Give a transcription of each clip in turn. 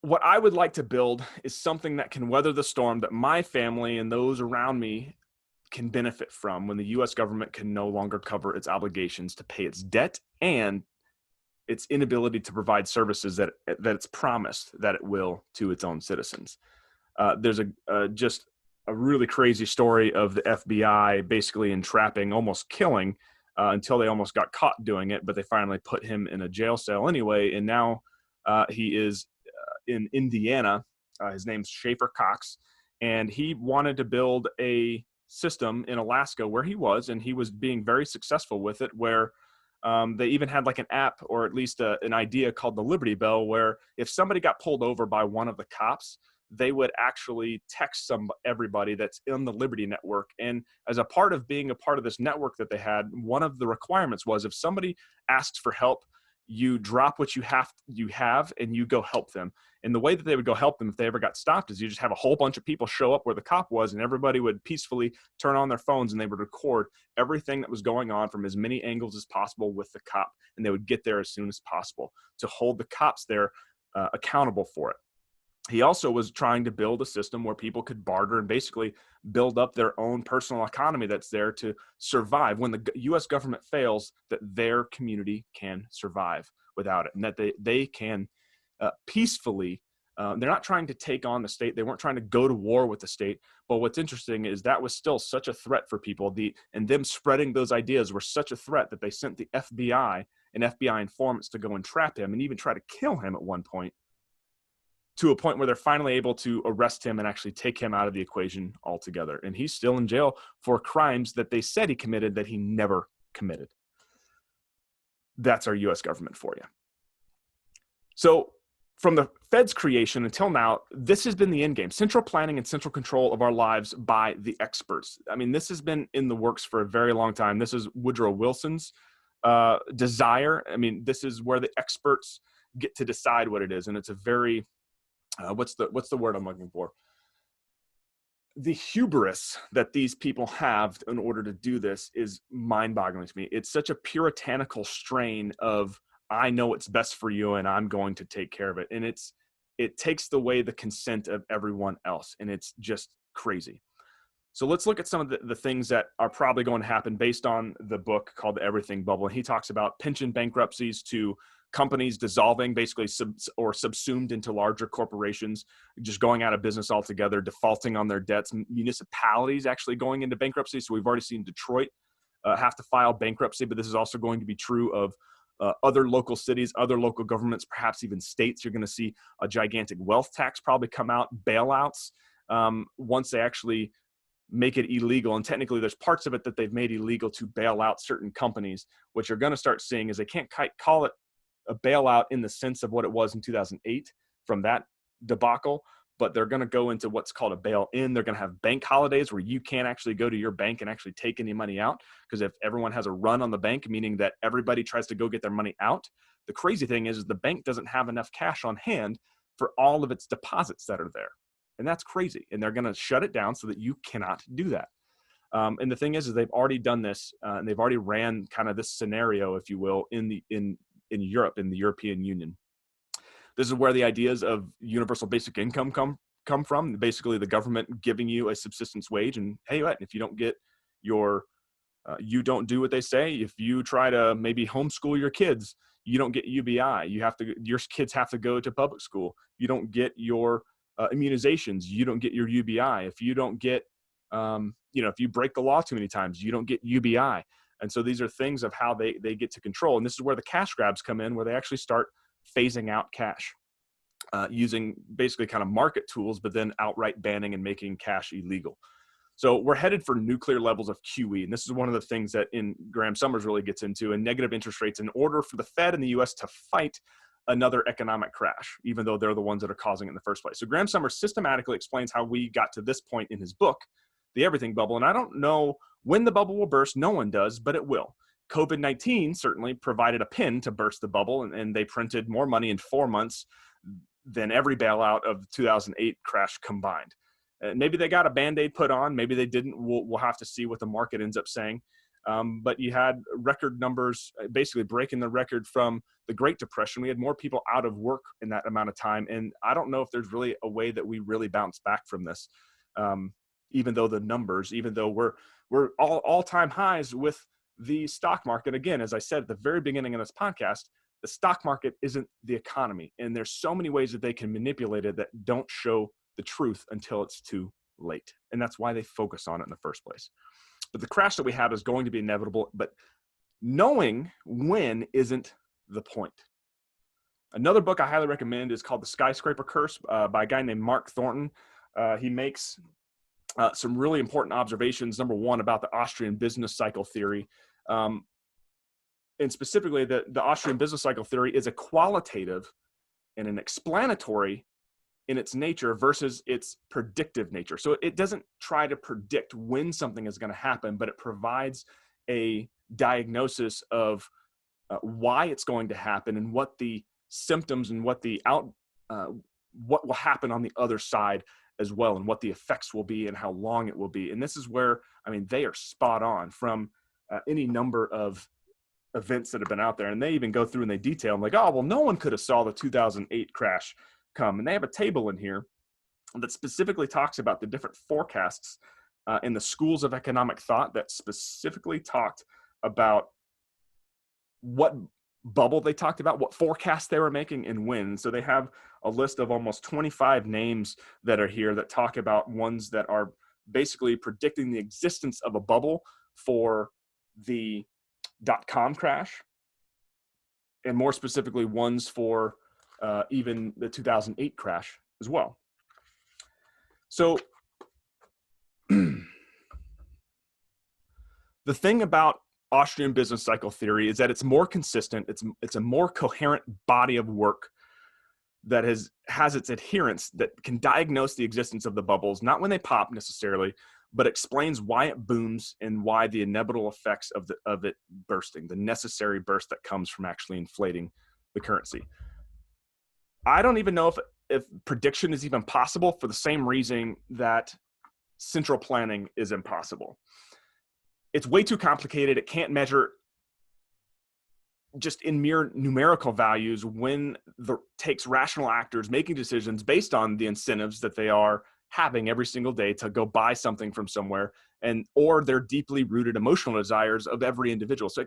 What I would like to build is something that can weather the storm that my family and those around me can benefit from when the US government can no longer cover its obligations to pay its debt and its inability to provide services that it's promised that it will to its own citizens. There's just a really crazy story of the FBI basically entrapping, almost killing, until they almost got caught doing it, but they finally put him in a jail cell anyway. And now he is in Indiana. His name's Schaefer Cox, and he wanted to build a system in Alaska where he was, and he was being very successful with it, where they even had like an app, or at least an idea called the Liberty Bell, where if somebody got pulled over by one of the cops, they would actually text everybody that's in the Liberty Network. And as a part of being a part of this network that they had, one of the requirements was if somebody asks for help, you drop what you have and you go help them. And the way that they would go help them if they ever got stopped is you just have a whole bunch of people show up where the cop was, and everybody would peacefully turn on their phones and they would record everything that was going on from as many angles as possible with the cop. And they would get there as soon as possible to hold the cops there accountable for it. He also was trying to build a system where people could barter and basically build up their own personal economy that's there to survive. When the US government fails, that their community can survive without it, and that they can peacefully, they're not trying to take on the state. They weren't trying to go to war with the state. But what's interesting is that was still such a threat for people. And them spreading those ideas were such a threat that they sent the FBI and FBI informants to go and trap him and even try to kill him at one point, to a point where they're finally able to arrest him and actually take him out of the equation altogether. And he's still in jail for crimes that they said he committed that he never committed. That's our US government for you. So from the Fed's creation until now, this has been the end game: central planning and central control of our lives by the experts. I mean, this has been in the works for a very long time. This is Woodrow Wilson's desire. I mean, this is where the experts get to decide what it is. And it's a very, what's the word I'm looking for? The hubris that these people have in order to do this is mind-boggling to me. It's such a puritanical strain of, I know what's best for you and I'm going to take care of it. And it takes away the consent of everyone else. And it's just crazy. So let's look at some of the things that are probably going to happen based on the book called The Everything Bubble. And he talks about pension bankruptcies to companies dissolving, basically subsumed into larger corporations, just going out of business altogether, defaulting on their debts, municipalities actually going into bankruptcy. So we've already seen Detroit have to file bankruptcy, but this is also going to be true of other local cities, other local governments, perhaps even states. You're going to see a gigantic wealth tax probably come out, bailouts, once they actually make it illegal. And technically there's parts of it that they've made illegal to bail out certain companies. What you're going to start seeing is they can't call it a bailout in the sense of what it was in 2008 from that debacle, but they're going to go into what's called a bail-in. They're going to have bank holidays where you can't actually go to your bank and actually take any money out, because if everyone has a run on the bank, meaning that everybody tries to go get their money out, the crazy thing is the bank doesn't have enough cash on hand for all of its deposits that are there. And that's crazy. And they're going to shut it down so that you cannot do that. And the thing is they've already done this, and they've already ran kind of this scenario, if you will, in Europe, in the European Union. This is where the ideas of universal basic income come from. Basically, the government giving you a subsistence wage, and hey, if you don't get your, you don't do what they say. If you try to maybe homeschool your kids, you don't get UBI. Your kids have to go to public school. You don't get your immunizations. You don't get your UBI. If you don't get, if you break the law too many times, you don't get UBI. And so these are things of how they get to control. And this is where the cash grabs come in, where they actually start phasing out cash, using basically kind of market tools, but then outright banning and making cash illegal. So we're headed for nuclear levels of QE. And this is one of the things that Graham Summers really gets into, and negative interest rates, in order for the Fed in the US to fight another economic crash, even though they're the ones that are causing it in the first place. So Graham Summers systematically explains how we got to this point in his book, The Everything Bubble. And I don't know when the bubble will burst. No one does, but it will. COVID-19 certainly provided a pin to burst the bubble, and they printed more money in 4 months than every bailout of the 2008 crash combined. Maybe they got a Band-Aid put on. Maybe they didn't. We'll have to see what the market ends up saying. But you had record numbers, basically breaking the record from the Great Depression. We had more people out of work in that amount of time. And I don't know if there's really a way that we really bounce back from this. Even though the numbers, even though we're all-time highs with the stock market. Again, as I said at the very beginning of this podcast, the stock market isn't the economy. And there's so many ways that they can manipulate it that don't show the truth until it's too late. And that's why they focus on it in the first place. But the crash that we have is going to be inevitable, but knowing when isn't the point. Another book I highly recommend is called The Skyscraper Curse by a guy named Mark Thornton. He makes some really important observations. Number one, about the Austrian business cycle theory. And specifically, the Austrian business cycle theory is a qualitative and an explanatory in its nature versus its predictive nature. So it doesn't try to predict when something is going to happen, but it provides a diagnosis of why it's going to happen and what the symptoms and what what will happen on the other side as well, and what the effects will be and how long it will be. And this is where, I mean, they are spot on from any number of events that have been out there. And they even go through and they detail them like, oh, well, no one could have saw the 2008 crash come. And they have a table in here that specifically talks about the different forecasts in the schools of economic thought that specifically talked about what bubble they talked about, what forecast they were making, and when. So they have a list of almost 25 names that are here that talk about ones that are basically predicting the existence of a bubble for the .com crash, and more specifically ones for even the 2008 crash as well. So the thing about Austrian business cycle theory is that it's more consistent. It's a more coherent body of work that has its adherents that can diagnose the existence of the bubbles, not when they pop necessarily, but explains why it booms and why the inevitable effects of it bursting, the necessary burst that comes from actually inflating the currency. I don't even know if prediction is even possible, for the same reason that central planning is impossible. It's way too complicated. It can't measure just in mere numerical values when takes rational actors making decisions based on the incentives that they are having every single day to go buy something from somewhere, or their deeply rooted emotional desires of every individual. So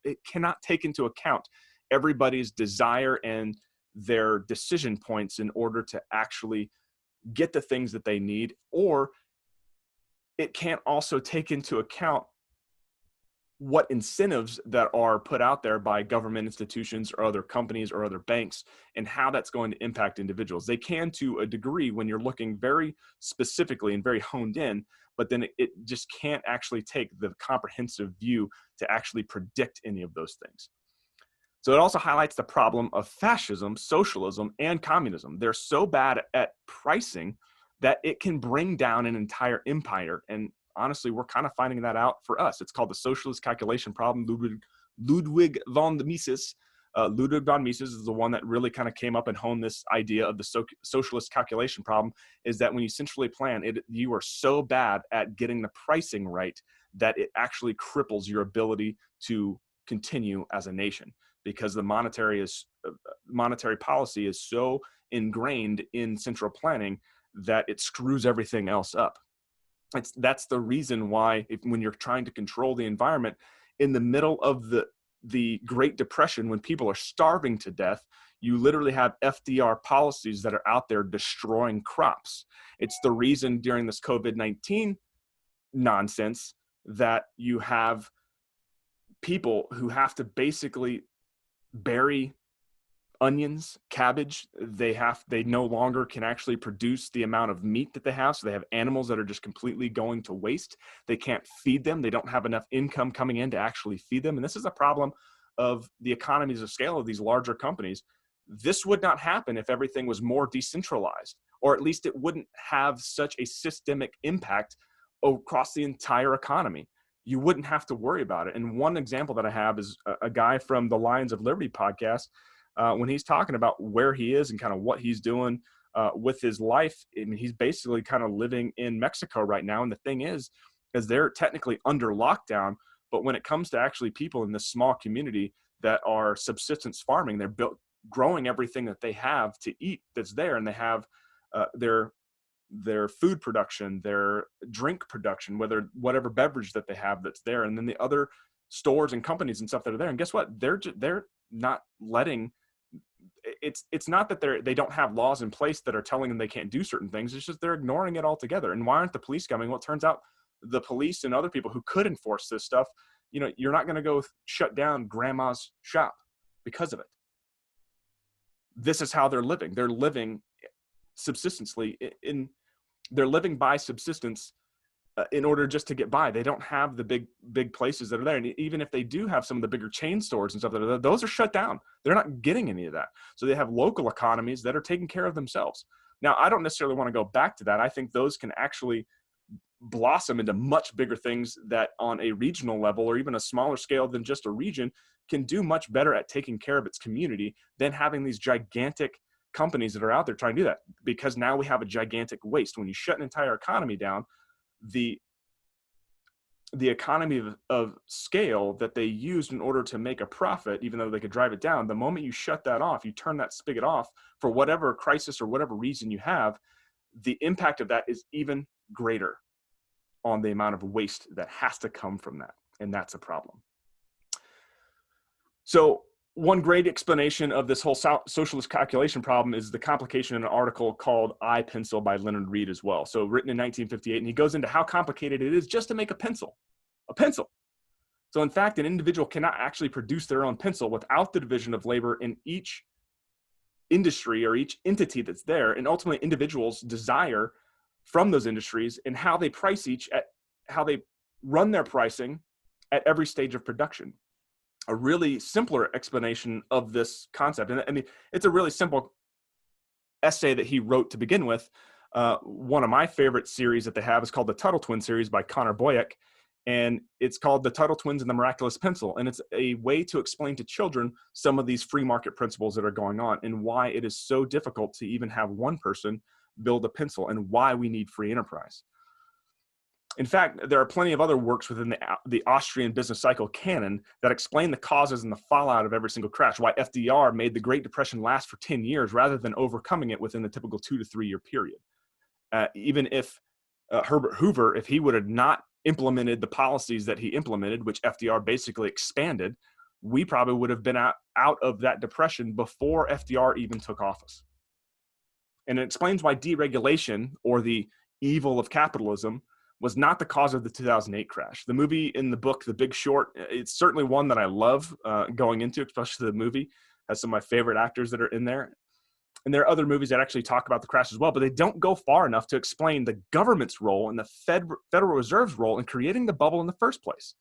it cannot take into account everybody's desire and their decision points in order to actually get the things that they need, or it can't also take into account what incentives that are put out there by government institutions or other companies or other banks, and how that's going to impact individuals. They can, to a degree, when you're looking very specifically and very honed in, but then it just can't actually take the comprehensive view to actually predict any of those things. So it also highlights the problem of fascism, socialism, and communism. They're so bad at pricing that it can bring down an entire empire. And honestly, we're kind of finding that out for us. It's called the socialist calculation problem. Ludwig von Mises. Ludwig von Mises is the one that really kind of came up and honed this idea of the socialist calculation problem, is that when you centrally plan, you are so bad at getting the pricing right that it actually cripples your ability to continue as a nation, because the monetary policy is so ingrained in central planning that it screws everything else up. That's the reason why when you're trying to control the environment in the middle of the Great Depression, when people are starving to death, you literally have FDR policies that are out there destroying crops. It's the reason during this COVID-19 nonsense that you have people who have to basically bury onions, cabbage. They no longer can actually produce the amount of meat that they have. So they have animals that are just completely going to waste. They can't feed them. They don't have enough income coming in to actually feed them. And this is a problem of the economies of scale of these larger companies. This would not happen if everything was more decentralized, or at least it wouldn't have such a systemic impact across the entire economy. You wouldn't have to worry about it. And one example that I have is a guy from the Lions of Liberty podcast. When he's talking about where he is and kind of what he's doing with his life, I mean, he's basically kind of living in Mexico right now. And the thing is they're technically under lockdown, But when it comes to actually people in this small community that are subsistence farming, they're growing everything that they have to eat that's there, and they have their food production, their drink production, whatever beverage that they have that's there, and then the other stores and companies and stuff that are there. And guess what? They're not letting. It's not that they don't have laws in place that are telling them they can't do certain things. It's just they're ignoring it altogether. And why aren't the police coming? Well, it turns out the police and other people who could enforce this stuff, you're not going to go shut down grandma's shop because of it. This is how they're living. They're living subsistently they're living by subsistence in order just to get by. They don't have the big places that are there. And even if they do have some of the bigger chain stores and stuff that are there, those are shut down. They're not getting any of that. So they have local economies that are taking care of themselves. Now, I don't necessarily want to go back to that. I think those can actually blossom into much bigger things that on a regional level or even a smaller scale than just a region can do much better at taking care of its community than having these gigantic companies that are out there trying to do that. Because now we have a gigantic waste. When you shut an entire economy down, the economy of scale that they used in order to make a profit, even though they could drive it down, the moment you shut that off, you turn that spigot off for whatever crisis or whatever reason you have, the impact of that is even greater on the amount of waste that has to come from that. And that's a problem. So one great explanation of this whole socialist calculation problem is the complication in an article called I Pencil by Leonard Read as well. So written in 1958, and he goes into how complicated it is just to make a pencil. So in fact, an individual cannot actually produce their own pencil without the division of labor in each industry or each entity that's there. And ultimately individuals desire from those industries and how they price how they run their pricing at every stage of production. A really simpler explanation of this concept. And I mean, it's a really simple essay that he wrote to begin with. One of my favorite series that they have is called the Tuttle Twin series by Connor Boyack. And it's called The Tuttle Twins and the Miraculous Pencil. And it's a way to explain to children some of these free market principles that are going on and why it is so difficult to even have one person build a pencil and why we need free enterprise. In fact, there are plenty of other works within the Austrian business cycle canon that explain the causes and the fallout of every single crash, why FDR made the Great Depression last for 10 years rather than overcoming it within the typical 2 to 3 year period. Even if Herbert Hoover, if he would have not implemented the policies that he implemented, which FDR basically expanded, we probably would have been out of that depression before FDR even took office. And it explains why deregulation, or the evil of capitalism, was not the cause of the 2008 crash. The movie in the book, The Big Short, it's certainly one that I love going into, especially the movie. Has some of my favorite actors that are in there. And there are other movies that actually talk about the crash as well, but they don't go far enough to explain the government's role and the Federal Reserve's role in creating the bubble in the first place.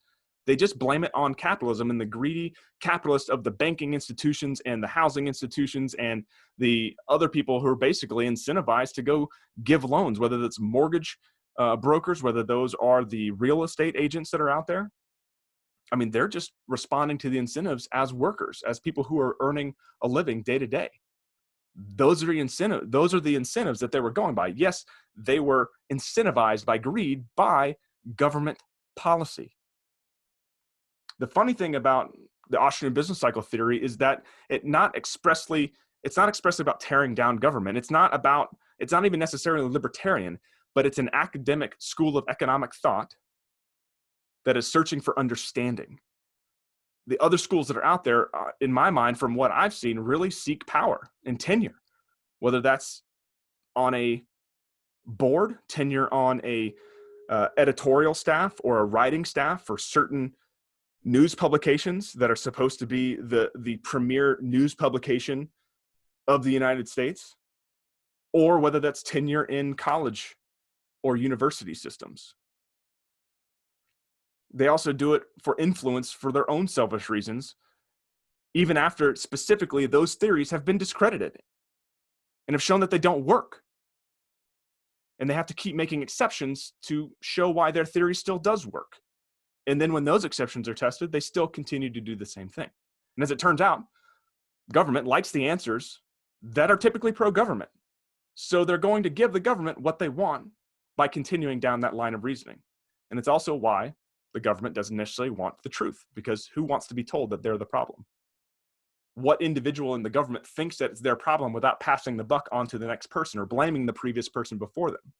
They just blame it on capitalism and the greedy capitalists of the banking institutions and the housing institutions and the other people who are basically incentivized to go give loans, whether that's mortgage brokers, whether those are the real estate agents that are out there. I mean, they're just responding to the incentives as workers, as people who are earning a living day to day. Those are the incentives that they were going by. Yes, they were incentivized by greed by government policy. The funny thing about the Austrian business cycle theory is that it's not expressly about tearing down government. It's not even necessarily libertarian, but it's an academic school of economic thought that is searching for understanding. The other schools that are out there, in my mind, from what I've seen, really seek power and tenure, whether that's on a board, tenure on a editorial staff or a writing staff for certain news publications that are supposed to be the premier news publication of the United States, or whether that's tenure in college or university systems. They also do it for influence for their own selfish reasons, even after specifically those theories have been discredited and have shown that they don't work. And they have to keep making exceptions to show why their theory still does work. And then when those exceptions are tested, they still continue to do the same thing. And as it turns out, government likes the answers that are typically pro-government. So they're going to give the government what they want by continuing down that line of reasoning. And it's also why The government doesn't necessarily want the truth, because who wants to be told that they're the problem? What individual in the government thinks that it's their problem without passing the buck on to the next person or blaming the previous person before them?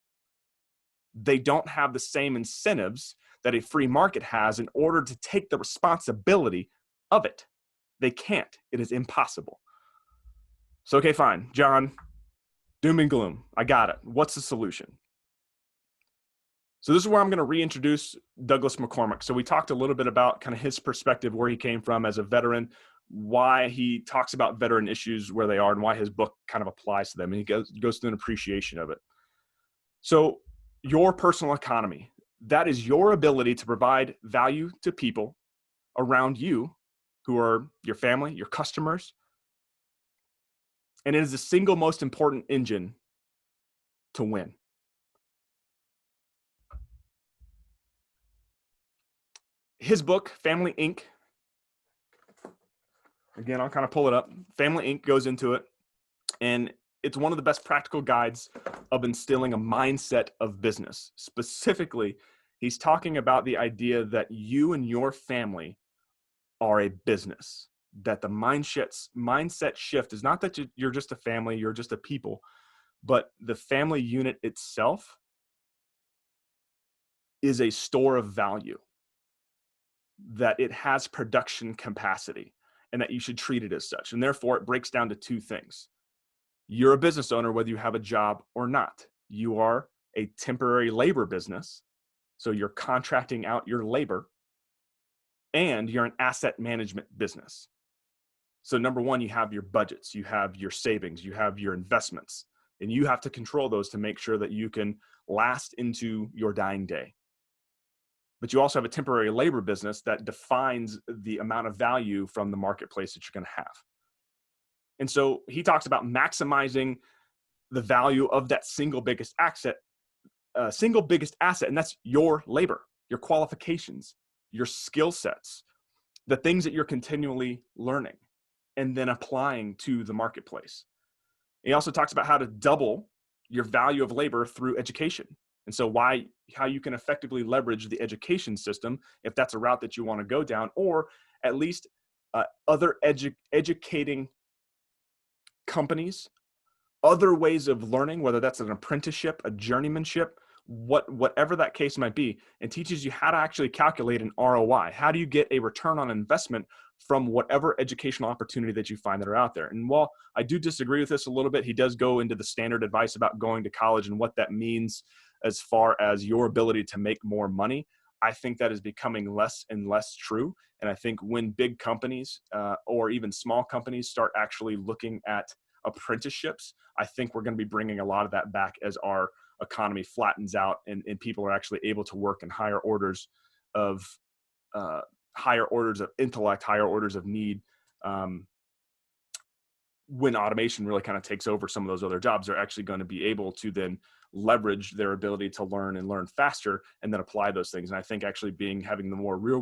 They don't have the same incentives that a free market has in order to take the responsibility of it. They can't. It is impossible. So, okay, fine. John, doom and gloom. I got it. What's the solution? So this is where I'm going to reintroduce Douglas McCormick. So we talked a little bit about kind of his perspective, where he came from as a veteran, why he talks about veteran issues where they are, and why his book kind of applies to them. And he goes through an appreciation of it. So your personal economy, that is your ability to provide value to people around you who are your family, your customers. And it is the single most important engine to win. His book, Family Inc. Again, I'll kind of pull it up. Family Inc. goes into it, and it's one of the best practical guides of instilling a mindset of business. Specifically, he's talking about the idea that you and your family are a business, that the mindset shift is not that you're just a family, you're just a people, but the family unit itself is a store of value, that it has production capacity, and that you should treat it as such. And therefore, it breaks down to two things. You're a business owner, whether you have a job or not. You are a temporary labor business, so you're contracting out your labor, and you're an asset management business. So number one, you have your budgets, you have your savings, you have your investments, and you have to control those to make sure that you can last into your dying day. But you also have a temporary labor business that defines the amount of value from the marketplace that you're going to have. And so he talks about maximizing the value of that single biggest asset, and that's your labor, your qualifications, your skill sets, the things that you're continually learning and then applying to the marketplace. He also talks about how to double your value of labor through education. And so how you can effectively leverage the education system, if that's a route that you want to go down, or at least other educating companies, other ways of learning, whether that's an apprenticeship, a journeymanship, whatever that case might be, and teaches you how to actually calculate an ROI. How do you get a return on investment from whatever educational opportunity that you find that are out there? And while I do disagree with this a little bit, he does go into the standard advice about going to college and what that means as far as your ability to make more money. I think that is becoming less and less true. And I think when big companies or even small companies start actually looking at apprenticeships, I think we're going to be bringing a lot of that back as our economy flattens out and people are actually able to work in higher orders of intellect, higher orders of need. When automation really kind of takes over some of those other jobs, they're actually going to be able to then leverage their ability to learn and learn faster and then apply those things. And I think actually having the more real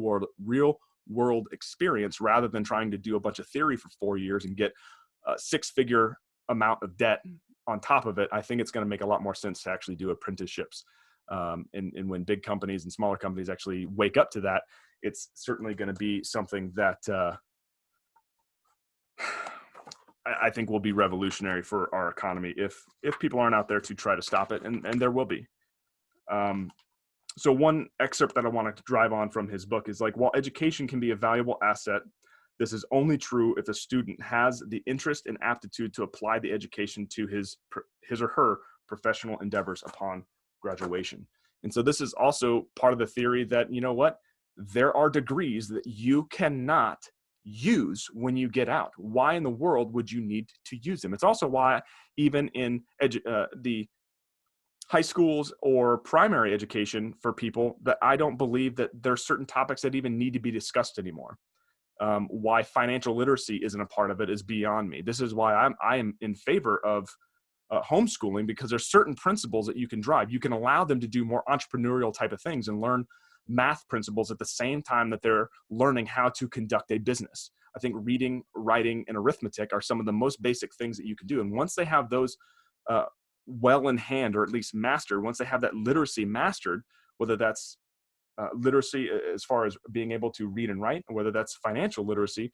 world experience, rather than trying to do a bunch of theory for 4 years and get a 6-figure amount of debt on top of it, I think it's going to make a lot more sense to actually do apprenticeships. And when big companies and smaller companies actually wake up to that, it's certainly going to be something that I think will be revolutionary for our economy if people aren't out there to try to stop it, and there will be. So one excerpt that I wanted to drive on from his book is like, while education can be a valuable asset, this is only true if a student has the interest and aptitude to apply the education to his or her professional endeavors upon graduation. And so this is also part of the theory that, you know what, there are degrees that you cannot use when you get out. Why in the world would you need to use them? It's also why even in the high schools or primary education for people, that I don't believe that there are certain topics that even need to be discussed anymore. Why financial literacy isn't a part of it is beyond me. This is why I am in favor of homeschooling, because there's certain principles that you can drive. You can allow them to do more entrepreneurial type of things and learn math principles at the same time that they're learning how to conduct a business. I think reading, writing, and arithmetic are some of the most basic things that you can do. And once they have those well in hand, or at least mastered, once they have that literacy mastered, whether that's literacy as far as being able to read and write, whether that's financial literacy,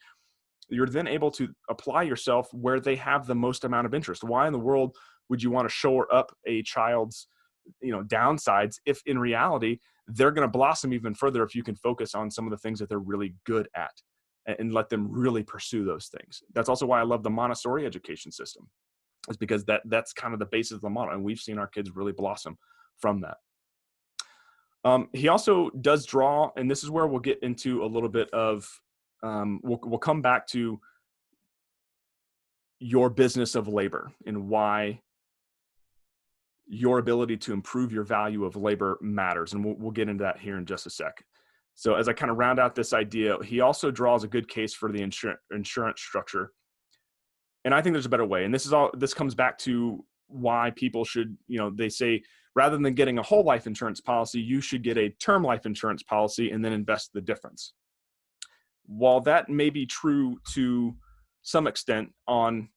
you're then able to apply yourself where they have the most amount of interest. Why in the world would you want to shore up a child's downsides if in reality they're going to blossom even further if you can focus on some of the things that they're really good at and let them really pursue those things. That's also why I love the Montessori education system, is because that's kind of the basis of the model, and we've seen our kids really blossom from that. He also does draw, and this is where we'll get into a little bit of we'll come back to your business of labor and why your ability to improve your value of labor matters. And we'll get into that here in just a sec. So as I kind of round out this idea, he also draws a good case for the insurance structure. And I think there's a better way. And this comes back to why people should, they say, rather than getting a whole life insurance policy, you should get a term life insurance policy and then invest the difference. While that may be true to some extent and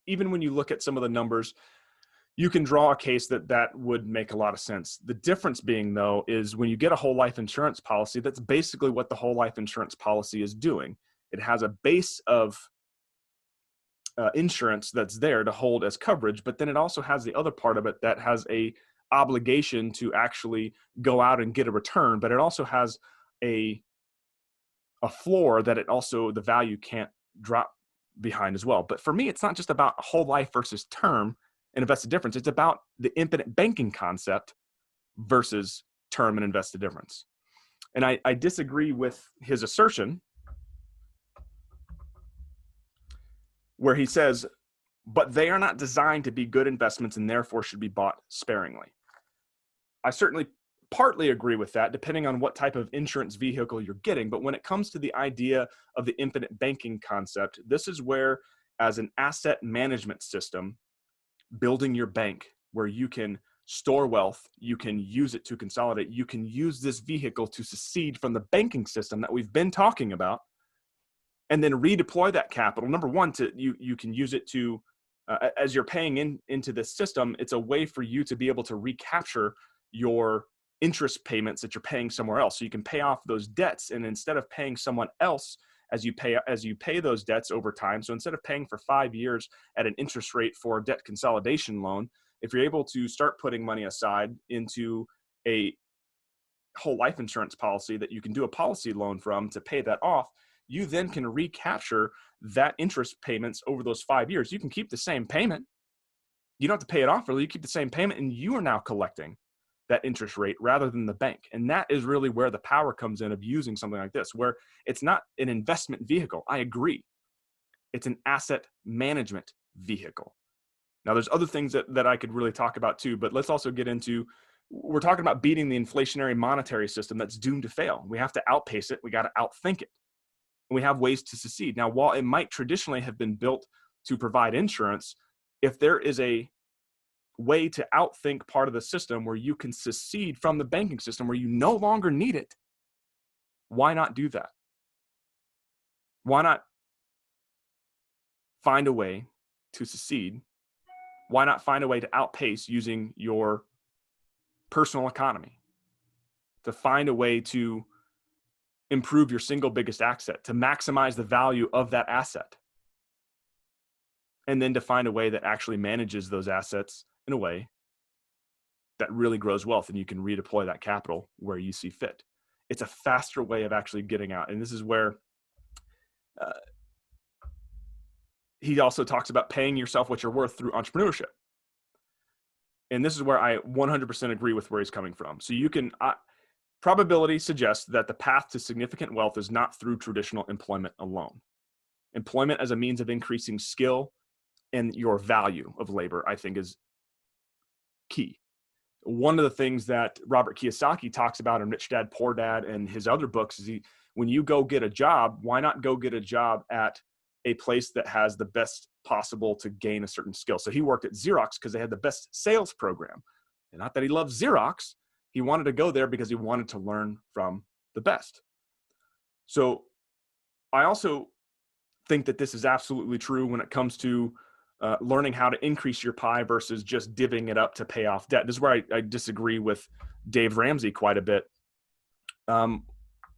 even when you look at some of the numbers, you can draw a case that would make a lot of sense. The difference being, though, is when you get a whole life insurance policy, that's basically what the whole life insurance policy is doing. It has a base of insurance that's there to hold as coverage, but then it also has the other part of it that has a obligation to actually go out and get a return, but it also has a floor that the value can't drop behind as well. But for me, it's not just about whole life versus term and invested difference. It's about the infinite banking concept versus term and invested difference. And I disagree with his assertion where he says, but they are not designed to be good investments and therefore should be bought sparingly. I certainly partly agree with that, depending on what type of insurance vehicle you're getting. But when it comes to the idea of the infinite banking concept, this is where, as an asset management system, building your bank where you can store wealth, you can use it to consolidate, you can use this vehicle to secede from the banking system that we've been talking about, and then redeploy that capital. Number one, you can use it to, as you're paying into this system, it's a way for you to be able to recapture your interest payments that you're paying somewhere else. So you can pay off those debts, and instead of paying someone else as you pay those debts over time. So instead of paying for 5 years at an interest rate for a debt consolidation loan, if you're able to start putting money aside into a whole life insurance policy that you can do a policy loan from to pay that off, you then can recapture that interest payments over those 5 years. You can keep the same payment. You don't have to pay it off early. You keep the same payment, and you are now collecting that interest rate rather than the bank. And that is really where the power comes in of using something like this, where it's not an investment vehicle. I agree. It's an asset management vehicle. Now, there's other things that I could really talk about too, but let's also get into, we're talking about beating the inflationary monetary system that's doomed to fail. We have to outpace it. We got to outthink it. And we have ways to secede. Now, while it might traditionally have been built to provide insurance, if there is a way to outthink part of the system where you can secede from the banking system where you no longer need it, why not do that? Why not find a way to secede? Why not find a way to outpace using your personal economy, to find a way to improve your single biggest asset, to maximize the value of that asset, and then to find a way that actually manages those assets in a way that really grows wealth, and you can redeploy that capital where you see fit. It's a faster way of actually getting out. And this is where he also talks about paying yourself what you're worth through entrepreneurship. And this is where I 100% agree with where he's coming from. So you can, probability suggests that the path to significant wealth is not through traditional employment alone. Employment as a means of increasing skill and your value of labor, I think, is key. One of the things that Robert Kiyosaki talks about in Rich Dad, Poor Dad and his other books is when you go get a job, why not go get a job at a place that has the best possible to gain a certain skill? So he worked at Xerox because they had the best sales program. And not that he loved Xerox, he wanted to go there because he wanted to learn from the best. So I also think that this is absolutely true when it comes to learning how to increase your pie versus just divvying it up to pay off debt. This is where I disagree with Dave Ramsey quite a bit,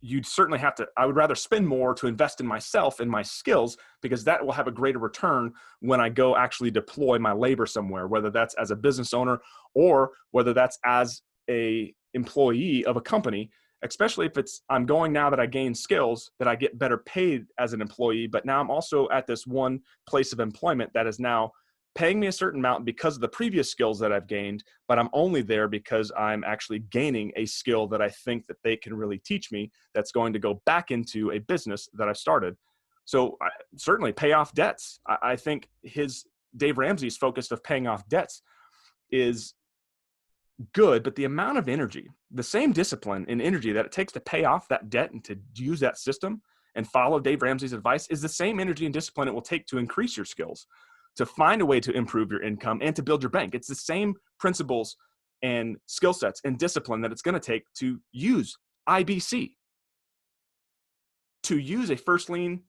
you'd certainly have to, I would rather spend more to invest in myself and my skills, because that will have a greater return when I go actually deploy my labor somewhere, whether that's as a business owner or whether that's as a employee of a company, especially if I'm going now that I gain skills that I get better paid as an employee, but now I'm also at this one place of employment that is now paying me a certain amount because of the previous skills that I've gained, but I'm only there because I'm actually gaining a skill that I think that they can really teach me that's going to go back into a business that I've started. So certainly pay off debts. I think Dave Ramsey's focus of paying off debts is good, but the amount of energy, the same discipline and energy that it takes to pay off that debt and to use that system and follow Dave Ramsey's advice is the same energy and discipline it will take to increase your skills, to find a way to improve your income and to build your bank. It's the same principles and skill sets and discipline that it's going to take to use IBC, to use a first lien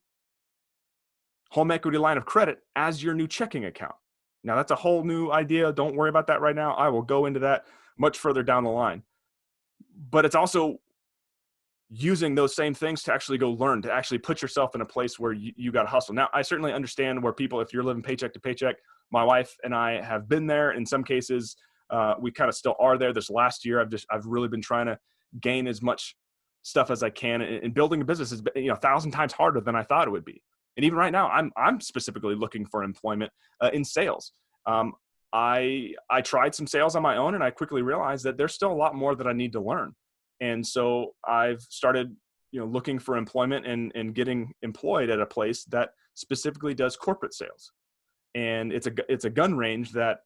home equity line of credit as your new checking account. Now, that's a whole new idea. Don't worry about that right now. I will go into that much further down the line. But it's also using those same things to actually go learn, to actually put yourself in a place where you got to hustle. Now, I certainly understand where people, if you're living paycheck to paycheck, my wife and I have been there. In some cases, we kind of still are there. This last year, I've really been trying to gain as much stuff as I can. And building a business has been, 1,000 times harder than I thought it would be. And even right now, I'm specifically looking for employment in sales. I tried some sales on my own, and I quickly realized that there's still a lot more that I need to learn. And so I've started, looking for employment and getting employed at a place that specifically does corporate sales. And it's a gun range that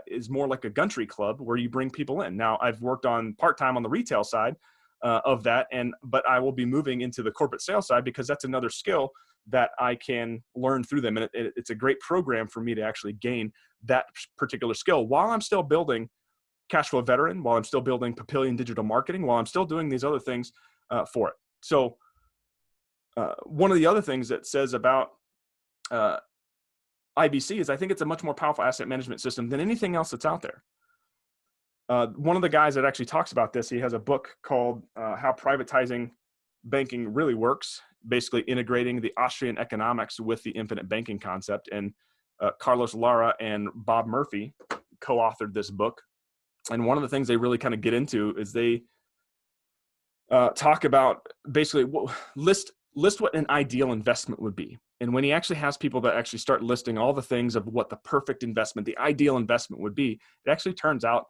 is more like a country club where you bring people in. Now, I've worked on part-time on the retail side of that, but I will be moving into the corporate sales side because that's another skill that I can learn through them. And it's a great program for me to actually gain that particular skill while I'm still building Cashflow Veteran, while I'm still building Papillion Digital Marketing, while I'm still doing these other things for it. So one of the other things that says about IBC is I think it's a much more powerful asset management system than anything else that's out there. One of the guys that actually talks about this, he has a book called How Privatizing Banking Really Works, basically integrating the Austrian economics with the infinite banking concept. And Carlos Lara and Bob Murphy co-authored this book. And one of the things they really kind of get into is they talk about basically list what an ideal investment would be. And when he actually has people that actually start listing all the things of what the perfect investment, the ideal investment would be, it actually turns out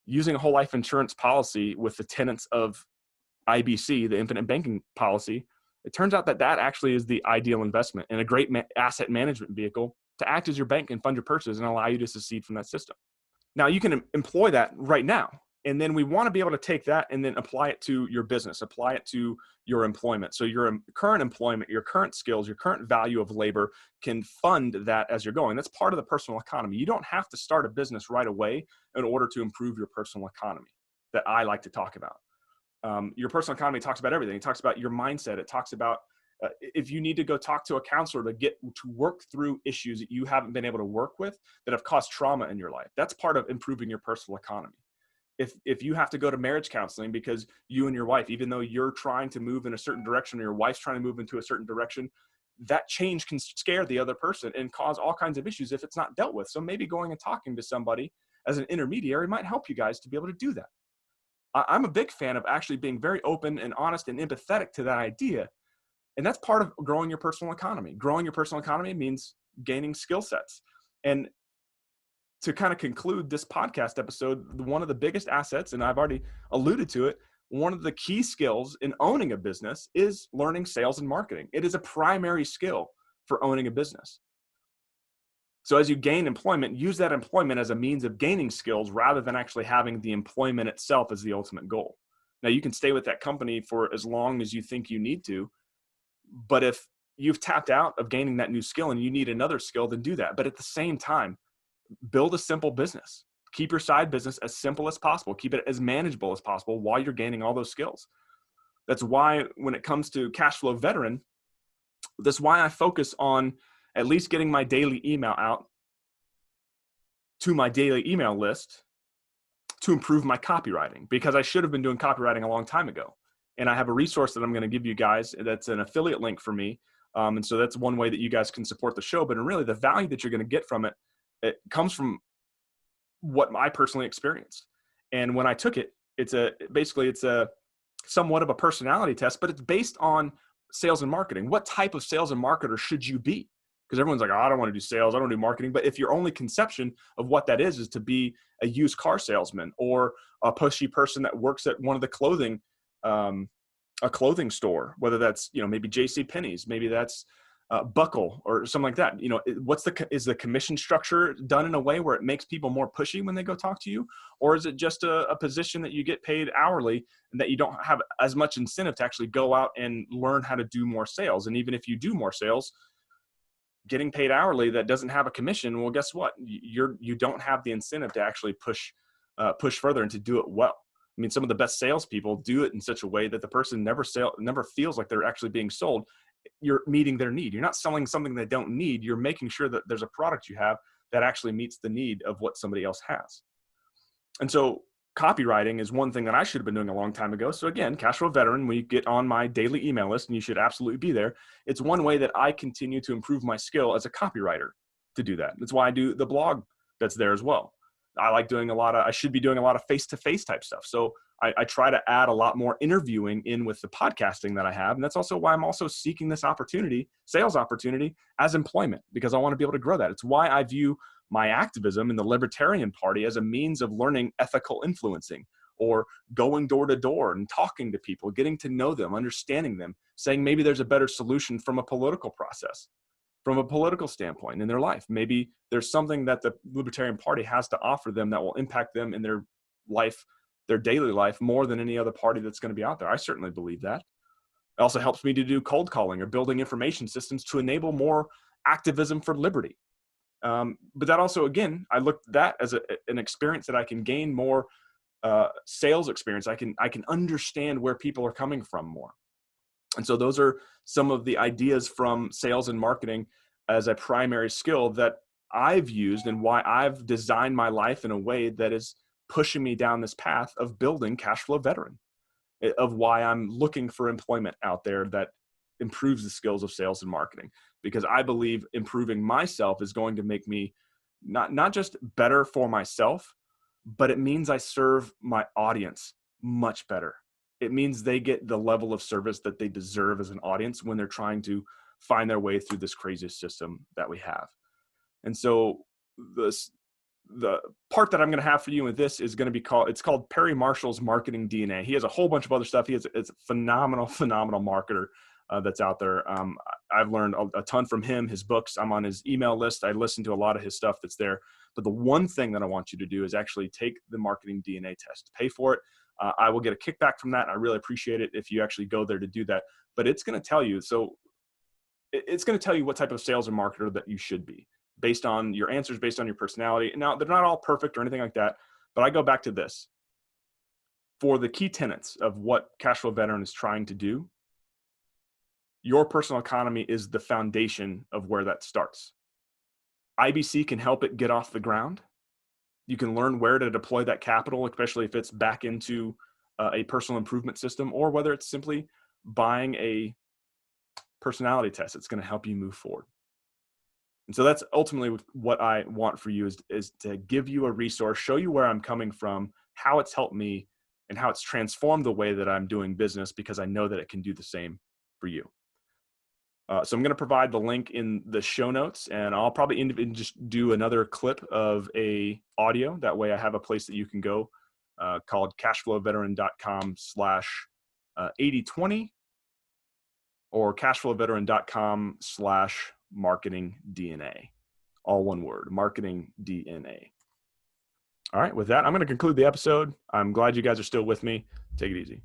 using a whole life insurance policy with the tenets of IBC, the infinite banking policy, it turns out that actually is the ideal investment and a great asset management vehicle to act as your bank and fund your purchases and allow you to succeed from that system. Now, you can employ that right now. And then we want to be able to take that and then apply it to your business, apply it to your employment. So your current employment, your current skills, your current value of labor can fund that as you're going. That's part of the personal economy. You don't have to start a business right away in order to improve your personal economy that I like to talk about. Your personal economy talks about everything. It talks about your mindset. It talks about if you need to go talk to a counselor to get to work through issues that you haven't been able to work with that have caused trauma in your life. That's part of improving your personal economy. If you have to go to marriage counseling because you and your wife, even though you're trying to move in a certain direction or your wife's trying to move into a certain direction, that change can scare the other person and cause all kinds of issues if it's not dealt with. So maybe going and talking to somebody as an intermediary might help you guys to be able to do that. I'm a big fan of actually being very open and honest and empathetic to that idea. And that's part of growing your personal economy. Growing your personal economy means gaining skill sets. And to kind of conclude this podcast episode, one of the biggest assets, and I've already alluded to it, one of the key skills in owning a business is learning sales and marketing. It is a primary skill for owning a business. So as you gain employment, use that employment as a means of gaining skills rather than actually having the employment itself as the ultimate goal. Now, you can stay with that company for as long as you think you need to, but if you've tapped out of gaining that new skill and you need another skill, then do that. But at the same time, build a simple business. Keep your side business as simple as possible. Keep it as manageable as possible while you're gaining all those skills. That's why when it comes to Cashflow Veteran, that's why I focus on at least getting my daily email out to my daily email list to improve my copywriting, because I should have been doing copywriting a long time ago. And I have a resource that I'm going to give you guys that's an affiliate link for me. And so that's one way that you guys can support the show. But really, the value that you're going to get from it, it comes from what I personally experienced. And when I took it, it's a somewhat of a personality test, but it's based on sales and marketing. What type of sales and marketer should you be? Because everyone's like, oh, I don't want to do sales, I don't do marketing. But if your only conception of what that is to be a used car salesman or a pushy person that works at one of the a clothing store, whether that's, maybe JC Penney's, maybe that's Buckle or something like that. Is the commission structure done in a way where it makes people more pushy when they go talk to you? Or is it just a position that you get paid hourly and that you don't have as much incentive to actually go out and learn how to do more sales? And even if you do more sales, getting paid hourly that doesn't have a commission, well, guess what? You don't have the incentive to actually push further and to do it well. I mean, some of the best salespeople do it in such a way that the person never feels like they're actually being sold. You're meeting their need. You're not selling something they don't need. You're making sure that there's a product you have that actually meets the need of what somebody else has. And so copywriting is one thing that I should have been doing a long time ago. So again, Cash Flow Veteran, when you get on my daily email list, and you should absolutely be there, it's one way that I continue to improve my skill as a copywriter to do that. That's why I do the blog that's there as well. I like doing I should be doing a lot of face-to-face type stuff. So I try to add a lot more interviewing in with the podcasting that I have. And that's also why I'm also seeking this sales opportunity as employment, because I want to be able to grow that. It's why I view my activism in the Libertarian Party as a means of learning ethical influencing, or going door to door and talking to people, getting to know them, understanding them, saying maybe there's a better solution from a political process, from a political standpoint in their life. Maybe there's something that the Libertarian Party has to offer them that will impact them in their life, their daily life, more than any other party that's going to be out there. I certainly believe that. It also helps me to do cold calling or building information systems to enable more activism for liberty. But that also, again, I look at that as an experience that I can gain more sales experience. I can understand where people are coming from more. And so those are some of the ideas from sales and marketing as a primary skill that I've used, and why I've designed my life in a way that is pushing me down this path of building Cash Flow Veteran, of why I'm looking for employment out there that improves the skills of sales and marketing, because I believe improving myself is going to make me not just better for myself, but it means I serve my audience much better. It means they get the level of service that they deserve as an audience when they're trying to find their way through this crazy system that we have. And so the part that I'm going to have for you with this is going to be called Perry Marshall's Marketing DNA. He has a whole bunch of other stuff. It's a phenomenal marketer that's out there. I've learned a ton from him, his books. I'm on his email list. I listen to a lot of his stuff that's there. But the one thing that I want you to do is actually take the Marketing DNA test. Pay for it. I will get a kickback from that. And I really appreciate it if you actually go there to do that. But it's going to tell you, it's going to tell you what type of sales or marketer that you should be, based on your answers, based on your personality. Now, they're not all perfect or anything like that, but I go back to this. For the key tenets of what Cash Flow Veteran is trying to do, your personal economy is the foundation of where that starts. IBC can help it get off the ground. You can learn where to deploy that capital, especially if it's back into a personal improvement system, or whether it's simply buying a personality test. It's going to help you move forward. And so that's ultimately what I want for you, is to give you a resource, show you where I'm coming from, how it's helped me, and how it's transformed the way that I'm doing business, because I know that it can do the same for you. So I'm going to provide the link in the show notes, and I'll probably just do another clip of a audio. That way I have a place that you can go called cashflowveteran.com/8020 or cashflowveteran.com/marketing DNA. All one word, marketing DNA. All right, with that, I'm going to conclude the episode. I'm glad you guys are still with me. Take it easy.